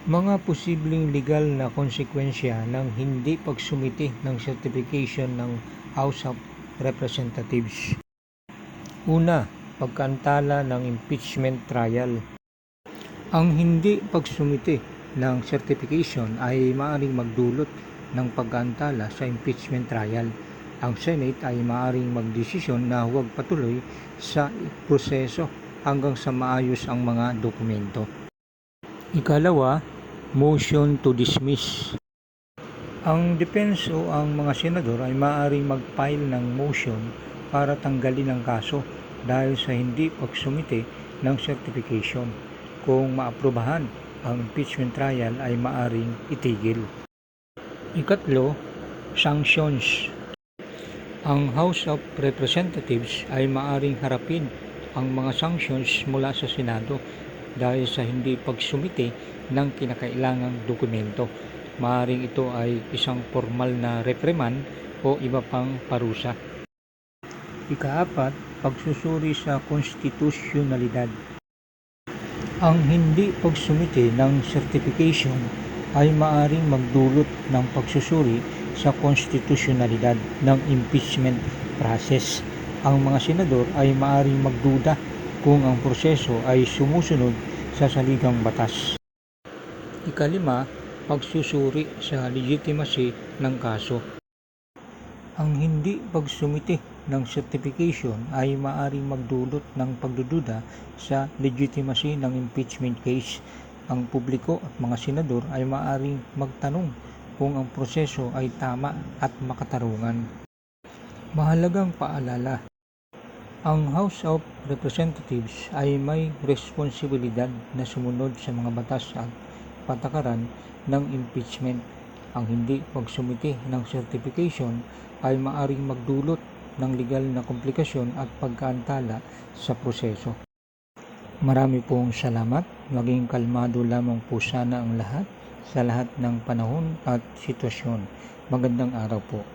Mga posibleng legal na konsekwensya ng hindi pagsumiti ng certification ng House of Representatives. Una, pagkaantala ng impeachment trial. Ang hindi pagsumiti ng certification ay maaaring magdulot ng pag-aantala sa impeachment trial. Ang Senate ay maaaring magdesisyon na huwag patuloy sa proseso hanggang sa maayos ang mga dokumento. Ikalawa, motion to dismiss. Ang defense o ang mga senador ay maaaring mag-file ng motion para tanggalin ang kaso dahil sa hindi pagsumiti ng certification. Kung maaprubahan, ang impeachment trial ay maaaring itigil. Ikatlo, sanctions. Ang House of Representatives ay maaaring harapin ang mga sanctions mula sa Senado dahil sa hindi pagsumiti ng kinakailangang dokumento. Maaaring ito ay isang formal na reprimand o iba pang parusa. Ikaapat, pagsusuri sa konstitusyonalidad. Ang hindi pagsumiti ng certification ay maaaring magdulot ng pagsusuri sa konstitusyonalidad ng impeachment process. Ang mga senador ay maaaring magduda kung ang proseso ay sumusunod sa saligang batas. Ikalima, pagsusuri sa legitimacy ng kaso. Ang hindi pagsumiti ng certification ay maaaring magdulot ng pagdududa sa legitimacy ng impeachment case. Ang publiko at mga senador ay maaaring magtanong kung ang proseso ay tama at makatarungan. Mahalagang paalala, ang House of Representatives ay may responsibilidad na sumunod sa mga batas at patakaran ng impeachment. Ang hindi pagsumiti ng certification ay maaaring magdulot ng legal na komplikasyon at pagkaantala sa proseso. Marami pong salamat. Maging kalmado lamang po sana ang lahat sa lahat ng panahon at sitwasyon. Magandang araw po.